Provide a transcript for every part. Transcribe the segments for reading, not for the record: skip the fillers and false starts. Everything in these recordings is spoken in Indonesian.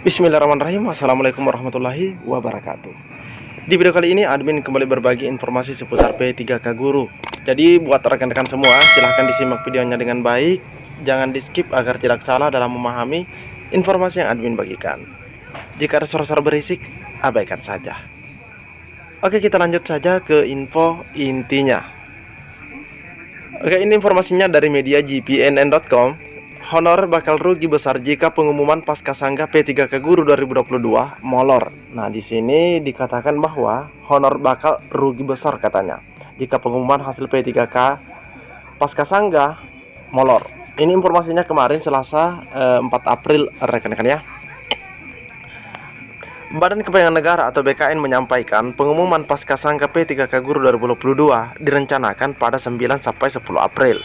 Bismillahirrahmanirrahim. Assalamualaikum warahmatullahi wabarakatuh. Di video kali ini admin kembali berbagi informasi seputar P3K Guru. Jadi buat rekan-rekan semua, silahkan disimak videonya dengan baik. Jangan di skip agar tidak salah dalam memahami informasi yang admin bagikan. Jika ada suara-suara berisik, abaikan saja. Oke, kita lanjut saja ke info intinya. Oke, ini informasinya dari media gpnn.com. Honorer bakal rugi besar jika pengumuman Paskasangga P3K Guru 2022 molor. Nah, di sini dikatakan bahwa honor bakal rugi besar katanya jika pengumuman hasil P3K Paskasangga molor. Ini informasinya kemarin Selasa 4 April rekan-rekan ya. Badan Keuangan Negara atau BKN menyampaikan pengumuman Paskasangga P3K Guru 2022 direncanakan pada 9 sampai 10 April.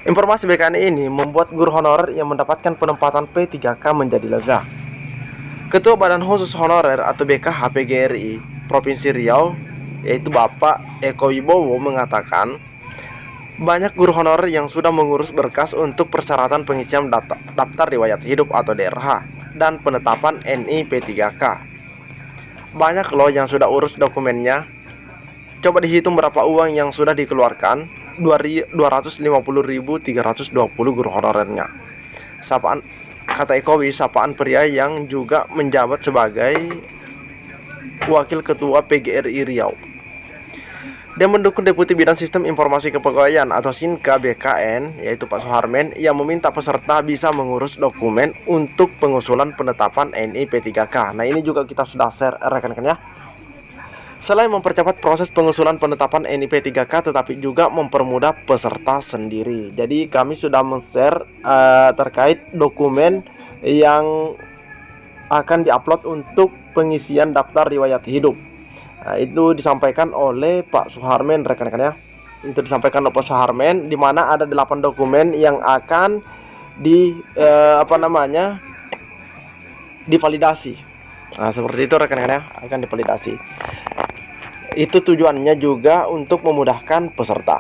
Informasi BKN ini membuat guru honorer yang mendapatkan penempatan P3K menjadi lega. Ketua Badan Khusus Honorer atau BKH PGRI Provinsi Riau, yaitu Bapak Eko Wibowo, mengatakan banyak guru honorer yang sudah mengurus berkas untuk persyaratan pengisian daftar riwayat hidup atau DRH dan penetapan NI P3K. Banyak loh yang sudah urus dokumennya. Coba dihitung berapa uang yang sudah dikeluarkan. 250.320 guru honorernya. Kata Ekowi, sapaan pria yang juga menjabat sebagai Wakil Ketua PGRI Riau. Dia mendukung Deputi Bidang Sistem Informasi Kepegawaian atau SINKA BKN, yaitu Pak Suharmen, yang meminta peserta bisa mengurus dokumen untuk pengusulan penetapan NI P3K. Nah, ini juga kita sudah share rekan-rekan ya. Selain mempercepat proses pengusulan penetapan NI P3K, tetapi juga mempermudah peserta sendiri. Jadi kami sudah men-share terkait dokumen yang akan diupload untuk pengisian daftar riwayat hidup. Itu disampaikan oleh Pak Suharmen rekan-rekan ya. Itu disampaikan oleh Pak Suharmen, di mana ada 8 dokumen yang akan divalidasi. Nah, seperti itu rekan-rekan ya, akan divalidasi. Itu tujuannya juga untuk memudahkan peserta.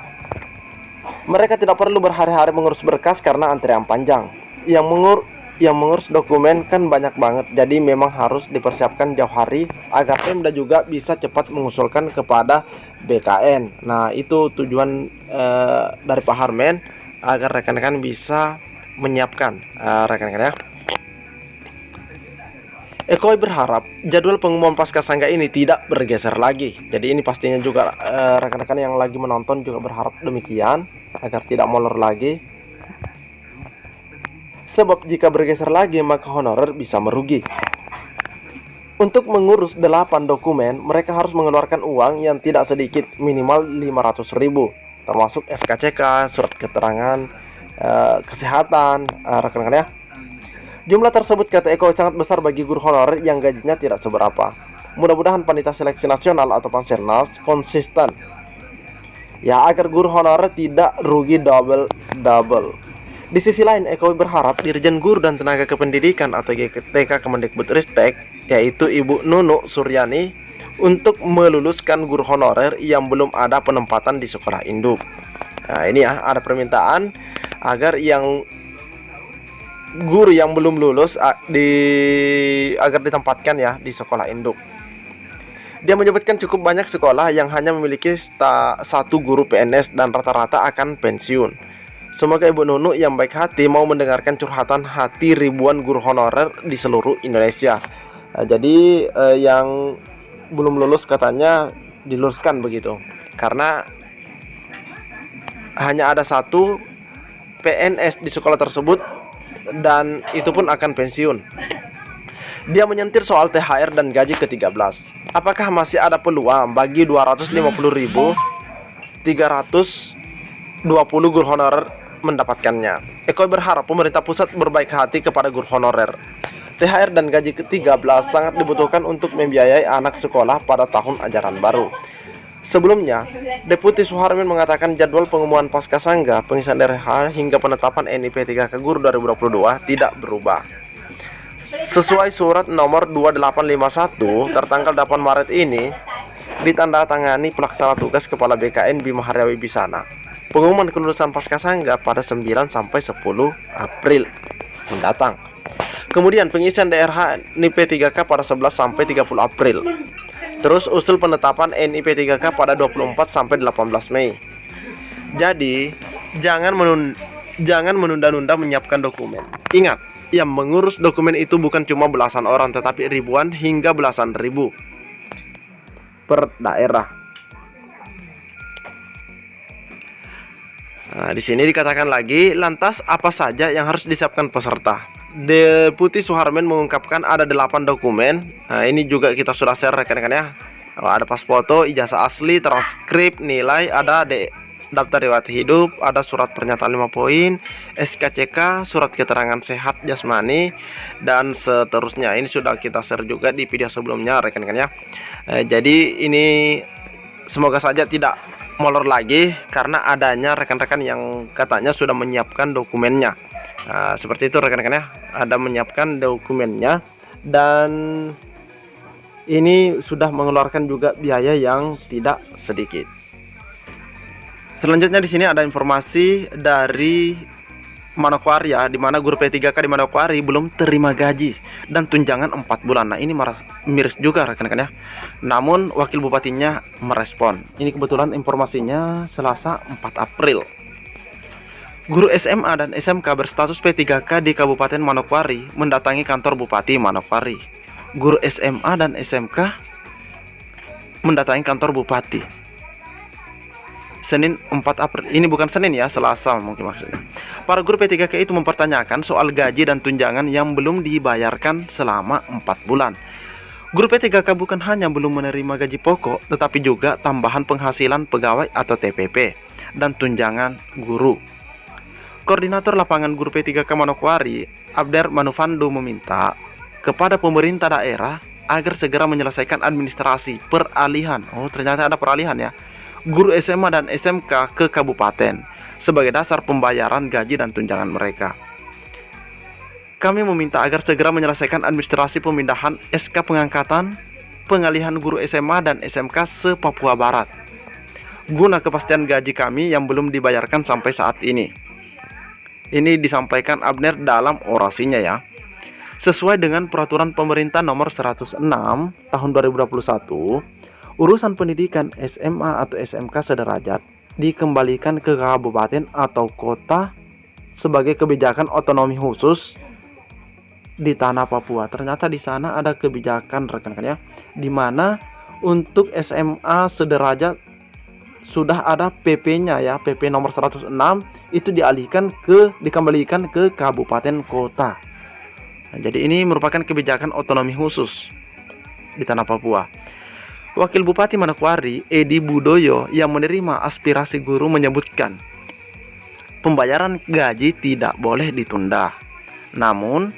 Mereka tidak perlu berhari-hari mengurus berkas karena antrian panjang. Yang mengurus dokumen kan banyak banget. Jadi memang harus dipersiapkan jauh hari agar Pemda juga bisa cepat mengusulkan kepada BKN. Nah, itu tujuan dari Pak Harmen agar rekan-rekan bisa menyiapkan rekan-rekan ya. Ekoi berharap jadwal pengumuman Paskasangga ini tidak bergeser lagi. Jadi ini pastinya juga rekan-rekan yang lagi menonton juga berharap demikian agar tidak molor lagi. Sebab jika bergeser lagi maka honorer bisa merugi. Untuk mengurus 8 dokumen, mereka harus mengeluarkan uang yang tidak sedikit, minimal 500.000, termasuk SKCK, surat keterangan kesehatan, rekan-rekan ya. Jumlah tersebut kata Eko sangat besar bagi guru honorer yang gajinya tidak seberapa. Mudah-mudahan Panitia Seleksi Nasional atau Panselnas konsisten ya agar guru honorer tidak rugi double. Di sisi lain, Eko berharap Dirjen Guru dan Tenaga Kependidikan atau GTK Kemendikbudristek, yaitu Ibu Nunu Suryani, untuk meluluskan guru honorer yang belum ada penempatan di sekolah induk. Nah, ini ya, ada permintaan agar yang guru yang belum lulus agar ditempatkan ya di sekolah induk. Dia menyebutkan cukup banyak sekolah yang hanya memiliki satu guru PNS dan rata-rata akan pensiun. Semoga Ibu Nunu yang baik hati mau mendengarkan curhatan hati ribuan guru honorer di seluruh Indonesia. Nah, jadi yang belum lulus katanya diluluskan begitu, karena hanya ada satu PNS di sekolah tersebut dan itu pun akan pensiun. Dia menyentir soal THR dan gaji ke-13. Apakah masih ada peluang bagi 250.320 guru honorer mendapatkannya? Eko berharap pemerintah pusat berbaik hati kepada guru honorer. THR dan gaji ke-13 sangat dibutuhkan untuk membiayai anak sekolah pada tahun ajaran baru. Sebelumnya, Deputi Suharmen mengatakan jadwal pengumuman Paskasangga, pengisian DRH hingga penetapan NI P3K Guru 2022 tidak berubah. Sesuai surat nomor 2851 tertanggal 8 Maret ini, ditandatangani pelaksana tugas Kepala BKN Bima Haryawi Bisana. Pengumuman kelulusan Paskasangga pada 9 sampai 10 April mendatang. Kemudian pengisian DRH NIP 3K pada 11 sampai 30 April. Terus usul penetapan NIP 3K pada 24 sampai 18 Mei. Jadi, jangan menunda-nunda menyiapkan dokumen. Ingat, yang mengurus dokumen itu bukan cuma belasan orang, tetapi ribuan hingga belasan ribu per daerah. Nah, di sini dikatakan lagi, lantas apa saja yang harus disiapkan peserta? Deputi Suharmen mengungkapkan ada 8 dokumen. Nah, ini juga kita sudah share rekan-rekan ya. Ada pas foto, ijazah asli, transkrip, nilai, ada daftar riwayat hidup, ada surat pernyataan 5 poin, SKCK, surat keterangan sehat jasmani, dan seterusnya. Ini sudah kita share juga di video sebelumnya rekan-rekan ya. Jadi ini semoga saja tidak molor lagi karena adanya rekan-rekan yang katanya sudah menyiapkan dokumennya. Seperti itu rekan-rekan ya, ada menyiapkan dokumennya dan ini sudah mengeluarkan juga biaya yang tidak sedikit. Selanjutnya di sini ada informasi dari Manokwari ya, di mana guru P3K di Manokwari belum terima gaji dan tunjangan 4 bulan. Nah, ini miris juga rekan-rekan ya. Namun wakil bupatinya merespon. Ini kebetulan informasinya Selasa 4 April. Guru SMA dan SMK berstatus P3K di Kabupaten Manokwari mendatangi kantor Bupati Manokwari. Guru SMA dan SMK mendatangi kantor Bupati Senin 4 April. Ini bukan Senin ya, Selasa mungkin maksudnya. Para guru P3K itu mempertanyakan soal gaji dan tunjangan yang belum dibayarkan selama 4 bulan. Guru P3K bukan hanya belum menerima gaji pokok, tetapi juga tambahan penghasilan pegawai atau TPP dan tunjangan guru. Koordinator lapangan guru P3K Manokwari, Abder Manufando, meminta kepada pemerintah daerah agar segera menyelesaikan administrasi peralihan. Oh, ternyata ada peralihan ya. Guru SMA dan SMK ke kabupaten sebagai dasar pembayaran gaji dan tunjangan mereka. Kami meminta agar segera menyelesaikan administrasi pemindahan SK pengangkatan pengalihan guru SMA dan SMK se-Papua Barat guna kepastian gaji kami yang belum dibayarkan sampai saat ini. Ini disampaikan Abner dalam orasinya ya. Sesuai dengan peraturan pemerintah nomor 106 tahun 2021, urusan pendidikan SMA atau SMK sederajat dikembalikan ke kabupaten atau kota sebagai kebijakan otonomi khusus di tanah Papua. Ternyata di sana ada kebijakan rekan-rekan ya, di mana untuk SMA sederajat sudah ada PP-nya ya, PP nomor 106 itu dikembalikan ke kabupaten kota. Nah, jadi ini merupakan kebijakan otonomi khusus di tanah Papua. Wakil Bupati Manokwari, Edi Budoyo, yang menerima aspirasi guru menyebutkan pembayaran gaji tidak boleh ditunda. Namun,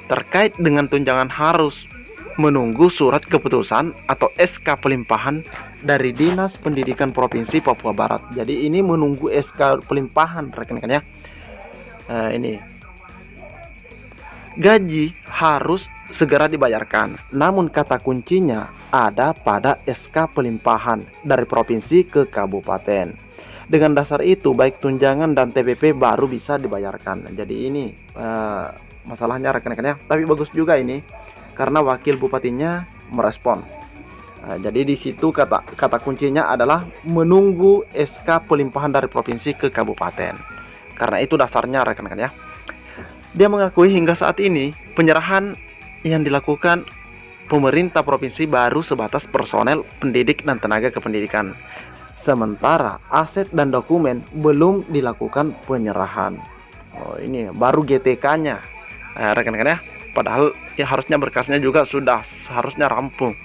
terkait dengan tunjangan harus menunggu surat keputusan atau SK pelimpahan dari Dinas Pendidikan Provinsi Papua Barat. Jadi ini menunggu SK pelimpahan rekan-rekan ya. Ini gaji harus segera dibayarkan. Namun kata kuncinya ada pada SK pelimpahan dari provinsi ke kabupaten. Dengan dasar itu baik tunjangan dan TPP baru bisa dibayarkan. Jadi ini masalahnya rekan-rekan ya. Tapi bagus juga ini karena wakil bupatinya merespon. Jadi di situ kata kuncinya adalah menunggu SK pelimpahan dari provinsi ke kabupaten. Karena itu dasarnya rekan-rekan ya. Dia mengakui hingga saat ini penyerahan yang dilakukan pemerintah provinsi baru sebatas personel pendidik dan tenaga kependidikan. Sementara aset dan dokumen belum dilakukan penyerahan. Oh, ini baru GTK-nya. Rekan-rekan ya. Padahal ya harusnya berkasnya juga sudah seharusnya rampung.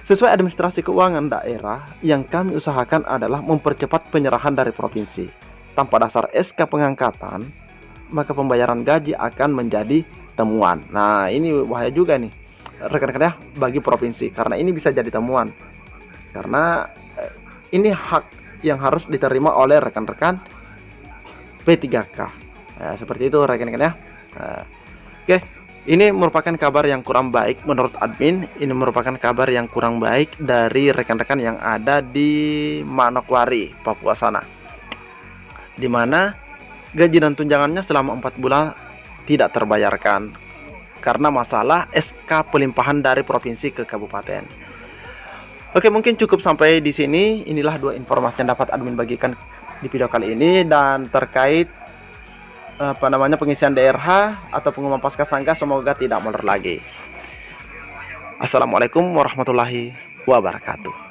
Sesuai administrasi keuangan daerah, yang kami usahakan adalah mempercepat penyerahan dari provinsi. Tanpa dasar SK pengangkatan, maka pembayaran gaji akan menjadi temuan. Nah, ini bahaya juga nih rekan-rekan ya bagi provinsi, karena ini bisa jadi temuan. Karena ini hak yang harus diterima oleh rekan-rekan P3K. Seperti itu rekan-rekan ya. Oke, ini merupakan kabar yang kurang baik menurut admin. Ini merupakan kabar yang kurang baik dari rekan-rekan yang ada di Manokwari, Papua sana, di mana gaji dan tunjangannya selama 4 bulan tidak terbayarkan. karena masalah SK pelimpahan dari provinsi ke kabupaten. Oke, mungkin cukup sampai di sini. Inilah 2 informasi yang dapat admin bagikan di video kali ini, dan terkait pengisian DRH atau pengumuman Paskasangka semoga tidak molor lagi. Assalamualaikum warahmatullahi wabarakatuh.